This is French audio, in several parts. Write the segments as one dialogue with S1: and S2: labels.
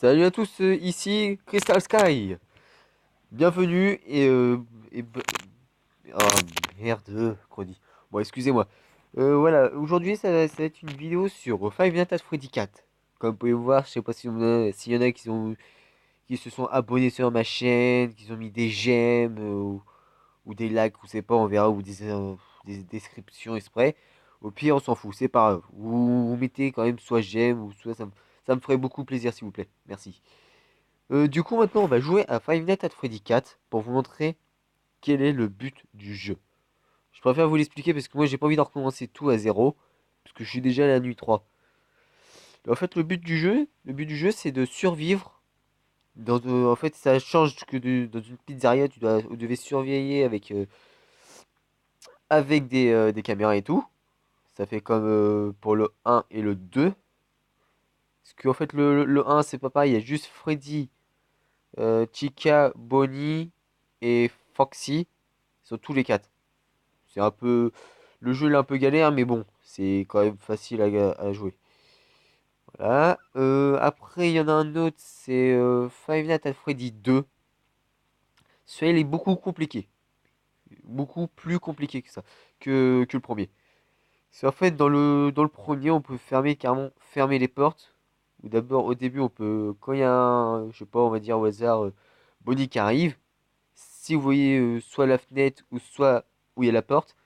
S1: Salut à tous, ici Crystal Sky. Bienvenue et oh merde, qu'on dit. Bon, excusez-moi. Voilà, aujourd'hui ça va être une vidéo sur Five Nights at Freddy 4. Comme vous pouvez voir, je sais pas s'il y en a qui se sont abonnés sur ma chaîne, qui ont mis des j'aime ou des likes, ou c'est pas, on verra, ou des descriptions exprès. Au pire, on s'en fout, c'est pas grave. Vous mettez quand même soit j'aime ou soit ça me ferait beaucoup plaisir s'il vous plaît. Merci. Du coup, maintenant, on va jouer à Five Nights at Freddy 4 pour vous montrer quel est le but du jeu. Je préfère vous l'expliquer parce que moi, j'ai pas envie de recommencer tout à zéro, parce que je suis déjà à la nuit 3. En fait, le but du jeu, c'est de survivre. En fait, ça change dans une pizzeria, vous devez surveiller avec des caméras et tout. Ça fait comme pour le un et le 2. Parce qu'en fait, le un, c'est pas pareil, il y a juste Freddy, Chica, Bonnie et Foxy. Ils sont tous les quatre. C'est un peu. Le jeu il est un peu galère, mais bon, c'est quand même facile à jouer. Voilà. Après, il y en a un autre, c'est Five Nights at Freddy 2. Celui-là, il est beaucoup compliqué. Beaucoup plus compliqué que ça, que le premier. C'est en fait, dans le premier, on peut carrément fermer les portes. Ou d'abord, au début, on peut. Quand il y a un. Je sais pas, on va dire au hasard, Bonnie qui arrive. Si vous voyez soit la fenêtre ou soit où il y a la porte,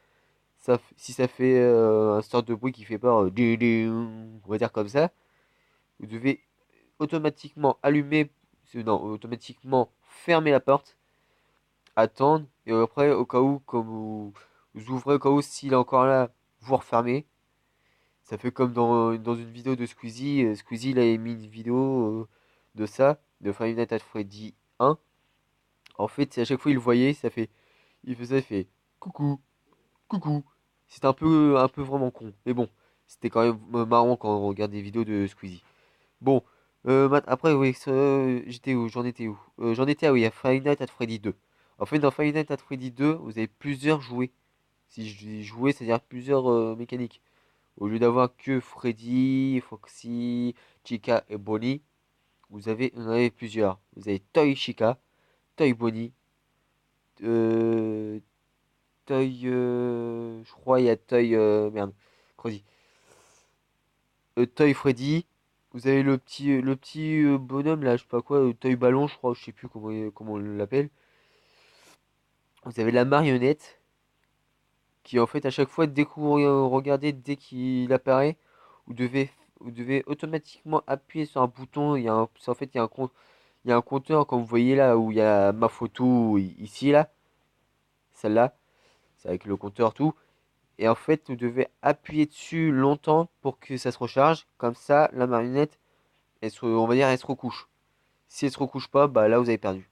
S1: si ça fait un sorte de bruit qui fait peur, on va dire comme ça, vous devez automatiquement non, automatiquement fermer la porte, attendre, et après, au cas où, comme vous ouvrez, au cas où s'il est encore là, vous refermez. Ça fait comme dans une vidéo de Squeezie. Squeezie, il avait mis une vidéo de ça, de Five Nights at Freddy 1. En fait, à chaque fois il le voyait, il fait coucou, coucou. C'était un peu vraiment con. Mais bon, c'était quand même marrant quand on regarde des vidéos de Squeezie. Bon, après, oui, j'étais où? J'en étais où? J'en étais, ah oui, à Five Nights at Freddy 2. En fait, dans Five Nights at Freddy 2, vous avez plusieurs jouets. Si je dis jouets, c'est-à-dire plusieurs mécaniques. Au lieu d'avoir que Freddy, Foxy, Chica et Bonnie, vous en avez plusieurs. Vous avez Toy Chica, Toy Bonnie, euh, Toy, je crois il y a Toy, merde, Crozzy. Toy Freddy. Vous avez le petit bonhomme là, je sais pas quoi, Toy Ballon, je crois, je sais plus comment on l'appelle. Vous avez la marionnette qui en fait à chaque fois dès que vous regardez, dès qu'il apparaît, vous devez vous devez automatiquement appuyer sur un bouton. En fait il y a un compteur comme vous voyez là où il y a ma photo ici là, celle-là, c'est avec le compteur tout. Et en fait, vous devez appuyer dessus longtemps pour que ça se recharge. Comme ça, la marionnette, on va dire, elle se recouche. Si elle se recouche pas, bah là, vous avez perdu.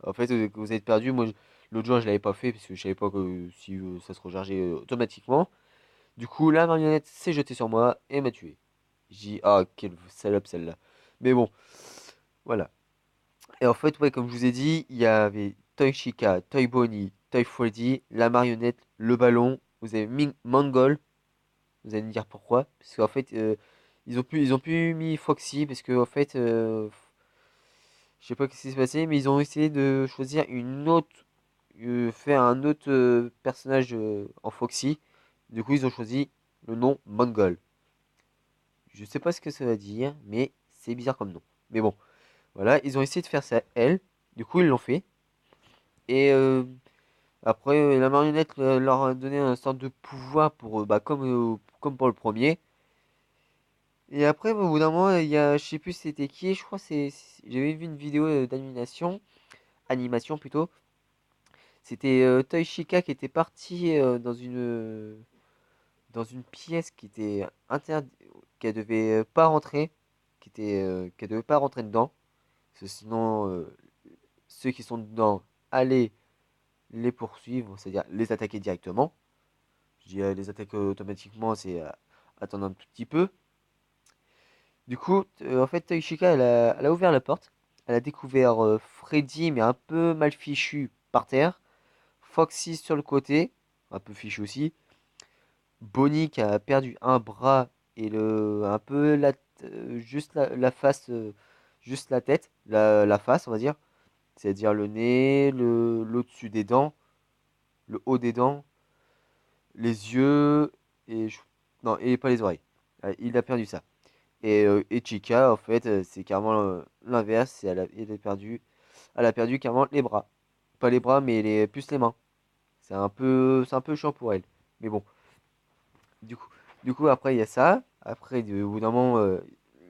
S1: En fait, vous avez perdu. Moi, l'autre jour, je l'avais pas fait parce que je savais pas si ça se rechargeait automatiquement. Du coup, la marionnette s'est jetée sur moi et m'a tué. J'ai dit, ah, quelle salope celle-là. Mais bon, voilà. Et en fait, ouais, comme je vous ai dit, il y avait Toy Chica, Toy Bonnie, Toy Freddy, la marionnette, le ballon. Vous avez Mongol. Vous allez me dire pourquoi. Parce qu'en fait, ils ont pu mis Foxy parce que en fait, je sais pas ce qui s'est passé, mais ils ont essayé de choisir faire un autre personnage en Foxy. Du coup, ils ont choisi le nom Mongol. Je sais pas ce que ça va dire, mais c'est bizarre comme nom. Mais bon, voilà, ils ont essayé de faire ça elle. Du coup, ils l'ont fait. Et après, la marionnette leur a donné un sorte de pouvoir comme pour le premier. Et après, bah, au bout d'un moment, il y a, je sais plus c'était qui, je crois j'avais vu une vidéo animation plutôt. C'était Toy Chica qui était parti dans une pièce qui était interdite, qu'elle devait pas rentrer, qu'elle devait pas rentrer dedans, parce que sinon ceux qui sont dedans allaient les poursuivre, c'est-à-dire les attaquer directement. Je dis les attaquer automatiquement, c'est attendre un tout petit peu. Du coup, en fait, Ishika, elle a ouvert la porte. Elle a découvert Freddy, mais un peu mal fichu, par terre. Foxy sur le côté, un peu fichu aussi. Bonnie qui a perdu un bras et un peu juste la face, juste la tête, la face, on va dire. C'est-à-dire le nez, l'au-dessus des dents, le haut des dents, les yeux, et non, et pas les oreilles. Il a perdu ça. Et Chica, en fait, c'est carrément l'inverse. Elle a perdu carrément les bras. Pas les bras, mais plus les mains. C'est un peu chiant pour elle. Mais bon, du coup, après, il y a ça. Après, au bout d'un moment,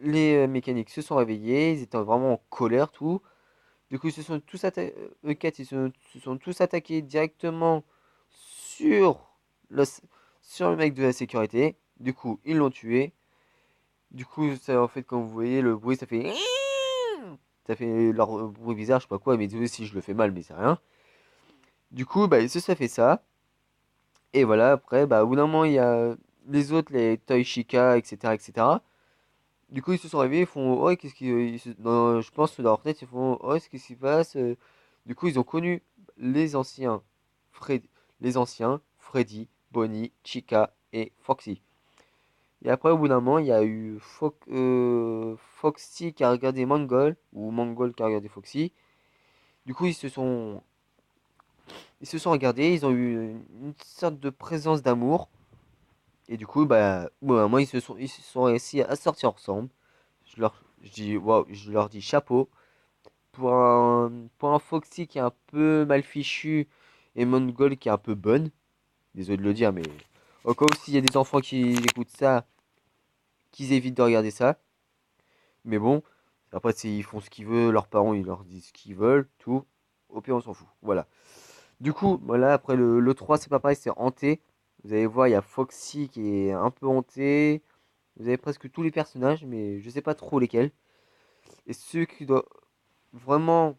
S1: les mécaniques se sont réveillés. Ils étaient vraiment en colère, tout. Du coup, ils se sont tous attaqués. Eux quatre, se sont tous attaqués directement sur le, sur le mec de la sécurité. Du coup, ils l'ont tué. Du coup, ça, en fait, quand vous voyez le bruit, ça fait. Ça fait leur bruit bizarre, je sais pas quoi, mais désolé si je le fais mal, mais c'est rien. Du coup, bah, ça fait ça. Et voilà, après, bah, au bout d'un moment, il y a les autres, les Toy Chica, etc., etc. Du coup, ils se sont réveillés, ils font, oh, qu'est-ce qui, je pense, dans leur tête, ils font, oh, qu'est-ce qui se passe? Du coup, ils ont connu les anciens, Fred, les anciens, Freddy, Bonnie, Chica et Foxy. Et après, au bout d'un moment, il y a eu Foxy qui a regardé Mongol, ou Mongol qui a regardé Foxy. Du coup, ils se sont regardés, ils ont eu une sorte de présence d'amour. Et du coup, bah, ouais, moi, ils se sont réussi à sortir ensemble. Je dis, waouh, je leur dis chapeau. Pour un Foxy qui est un peu mal fichu et Mongol qui est un peu bonne. Désolé de le dire, mais encore s'il y a des enfants qui écoutent ça, qu'ils évitent de regarder ça. Mais bon, après, ils font ce qu'ils veulent, leurs parents, ils leur disent ce qu'ils veulent, tout. Au pire, on s'en fout. Voilà. Du coup, voilà, après le 3 c'est pas pareil, c'est hanté. Vous allez voir, il y a Foxy qui est un peu hanté. Vous avez presque tous les personnages, mais je sais pas trop lesquels. Et ceux qui doivent vraiment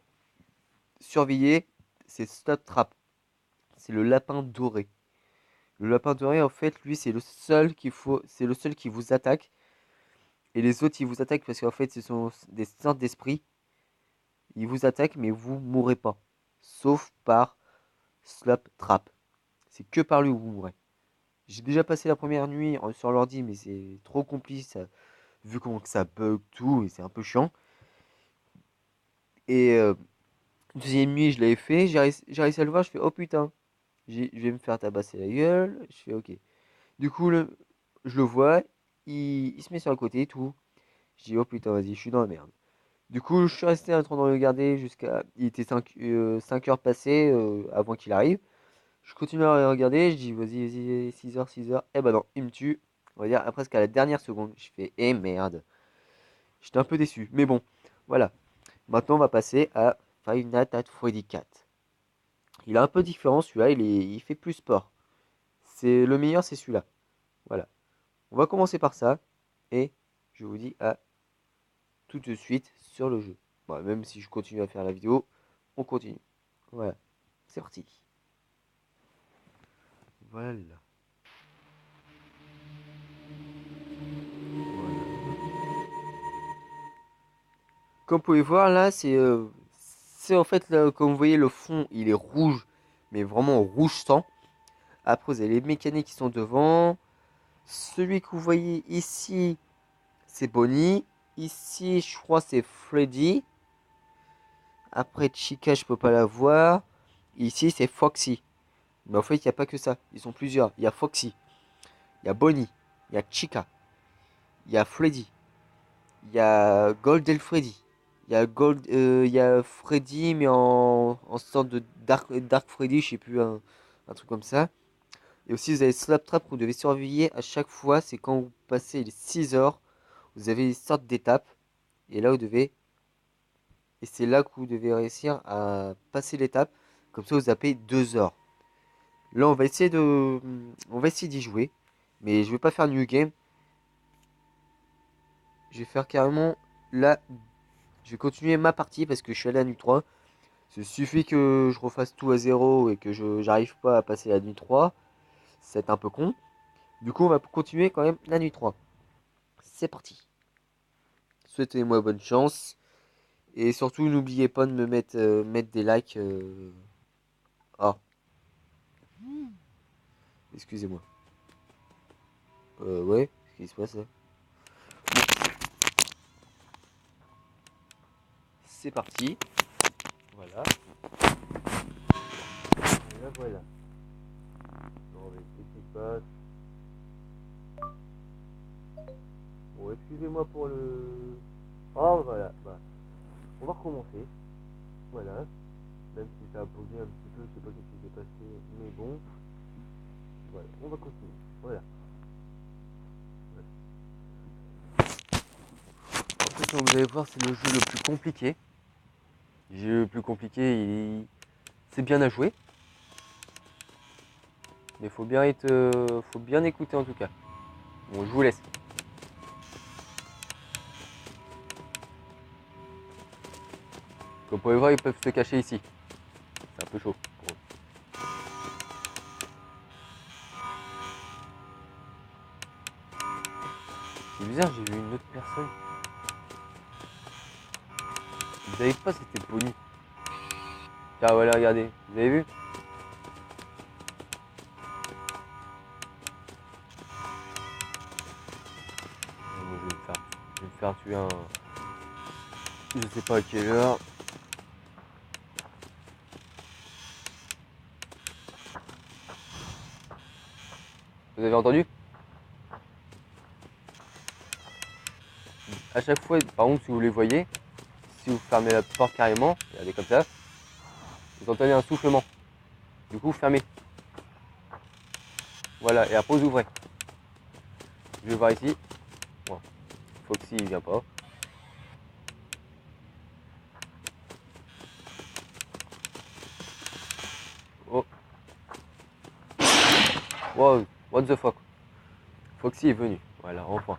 S1: surveiller, c'est Stop Trap. C'est le lapin doré. Le lapin doré, en fait, lui, c'est le seul qui vous attaque. Et les autres, ils vous attaquent parce qu'en fait, ce sont des sortes d'esprits. Ils vous attaquent, mais vous mourrez pas. Sauf par Slap Trap. C'est que par lui où vous mourrez. J'ai déjà passé la première nuit sur l'ordi, mais c'est trop compliqué, ça, vu comment que ça bug tout, et c'est un peu chiant. Et deuxième nuit, je l'avais fait, j'ai réussi à le voir, je fais oh putain, je vais me faire tabasser la gueule. Je fais ok. Du coup, je le vois, il se met sur le côté et tout. Je dis oh putain, vas-y, je suis dans la merde. Du coup, je suis resté en train de le regarder jusqu'à. Il était 5 heures passées avant qu'il arrive. Je continue à regarder, je dis vas-y, 6 heures, 6 heures. Eh ben non, il me tue. On va dire presque à la dernière seconde. Je fais eh merde. J'étais un peu déçu. Mais bon, voilà. Maintenant, on va passer à Five Nights at Freddy 4. Il est un peu différent celui-là, il fait plus sport. C'est le meilleur, c'est celui-là. Voilà. On va commencer par ça. Et je vous dis à tout de suite sur le jeu. Bon, même si je continue à faire la vidéo, on continue. Voilà. C'est parti. Voilà. Voilà. Comme vous pouvez voir là, c'est en fait là, comme vous voyez le fond, il est rouge, mais vraiment rouge sang. Après vous avez les mécaniques qui sont devant. Celui que vous voyez ici, c'est Bonnie. Ici, je crois c'est Freddy. Après Chica, je peux pas la voir. Ici, c'est Foxy. Mais en fait, il n'y a pas que ça. Ils sont plusieurs. Il y a Foxy, il y a Bonnie, il y a Chica, il y a Freddy, il y a Golden Freddy. Il y a Freddy, mais en sorte de Dark Freddy, je sais plus, un truc comme ça. Et aussi, vous avez Slap Trap que vous devez surveiller à chaque fois. C'est quand vous passez les 6 heures, vous avez une sorte d'étape. Et là, vous devez. Et c'est là que vous devez réussir à passer l'étape. Comme ça, vous avez 2 heures. Là, on va essayer d'y jouer. Mais je vais pas faire New Game. Je vais faire carrément là. Je vais continuer ma partie parce que je suis allé à la nuit 3. Il suffit que je refasse tout à zéro et que je j'arrive pas à passer la nuit 3. C'est un peu con. Du coup, on va continuer quand même la nuit 3. C'est parti. Souhaitez-moi bonne chance. Et surtout, n'oubliez pas de mettre des likes. Ah, excusez-moi. Ouais, qu'est-ce qui se passe là? c'est parti. Voilà. Et là, voilà. On va essayer ce qui se passe. Bon, excusez-moi pour le... Oh, voilà. Bah, on va recommencer. Voilà. Même si ça a posé un petit peu, je sais pas ce qui s'est passé, mais bon. Voilà, on va continuer. Voilà. En fait, comme vous allez voir, c'est le jeu le plus compliqué. Le jeu le plus compliqué, c'est bien à jouer. Mais faut bien écouter en tout cas. Bon, je vous laisse. Comme vous pouvez voir, ils peuvent se cacher ici. C'est un peu chaud pour eux. C'est bizarre, j'ai vu une autre personne. Vous savez pas, c'était Bonnie. Tiens, voilà, regardez. Vous avez vu? Moi, je vais me faire tuer un... Je sais pas à quelle heure. Vous avez entendu? À chaque fois, par exemple, si vous les voyez, si vous fermez la porte carrément, regardez comme ça, vous entendez un soufflement. Du coup, vous fermez. Voilà, et après vous ouvrez. Je vais voir ici. Bon, Foxy il vient pas. Oh, wow, what the fuck. Foxy est venu. Voilà, enfin.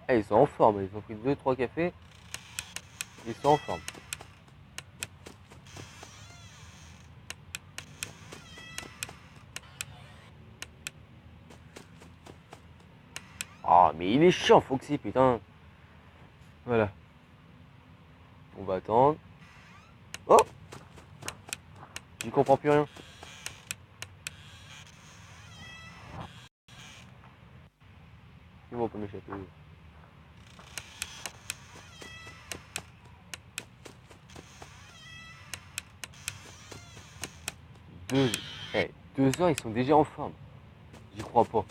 S1: Eh, ils sont en forme, ils ont pris 2-3 cafés. Ils sont en forme. Ah, mais il est chiant, Foxy, putain. Voilà. On va attendre. Oh, j'y comprends plus rien. Ils vont pas m'échapper. 2 eh, 2 heures, ils sont déjà en forme. J'y crois pas.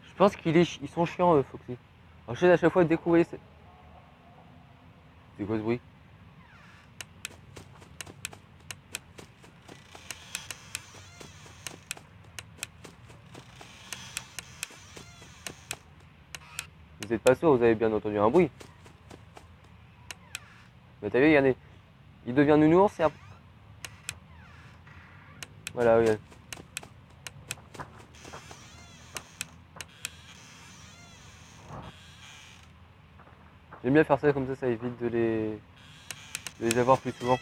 S1: Je pense ils sont chiants, Foxy. Alors, je sais, à chaque fois, dès que vous voyez... C'est quoi ce bruit? Vous êtes pas sûr, vous avez bien entendu un bruit. Mais t'as vu, regardez. Il devient nounours et après... Voilà, regarde. J'aime bien faire ça comme ça évite de les avoir plus souvent.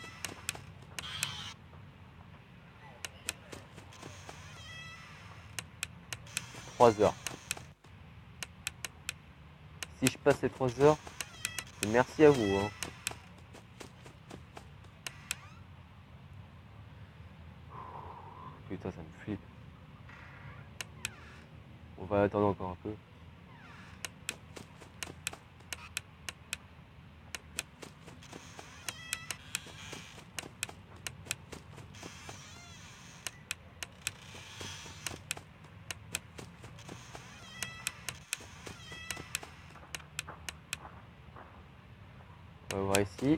S1: 3 heures. Si je passe les 3 heures, merci à vous. Hein. Putain, ça me flippe. On va attendre encore un peu. On va voir ici.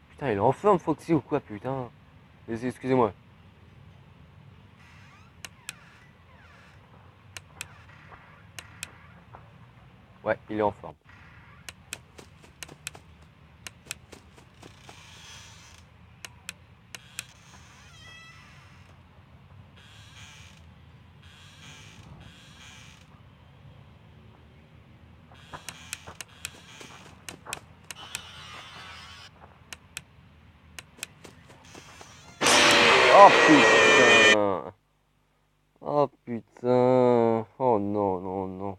S1: Putain, il est en forme, Foxy, ou quoi, putain? Excusez-moi. Ouais, il est en forme. Oh putain! Oh putain! non, non, non, non.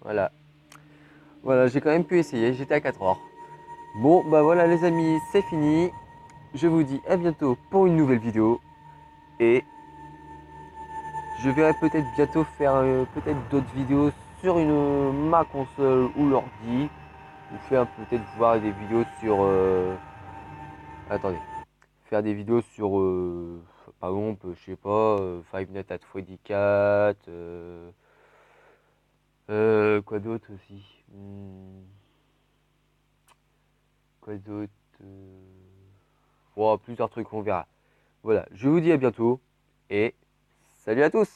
S1: Voilà. Voilà, j'ai quand même pu essayer, j'étais à 4 heures. Bon, bah voilà les amis, c'est fini. Je vous dis à bientôt pour une nouvelle vidéo. Et je verrai peut-être bientôt faire peut-être d'autres vidéos sur ma console ou l'ordi. Ou faire peut-être voir des vidéos sur... attendez. Faire des vidéos sur... par exemple, je sais pas, Five Nights at Freddy 4. Quoi d'autre aussi? Quoi d'autre? Plusieurs trucs, on verra. Voilà, je vous dis à bientôt et salut à tous!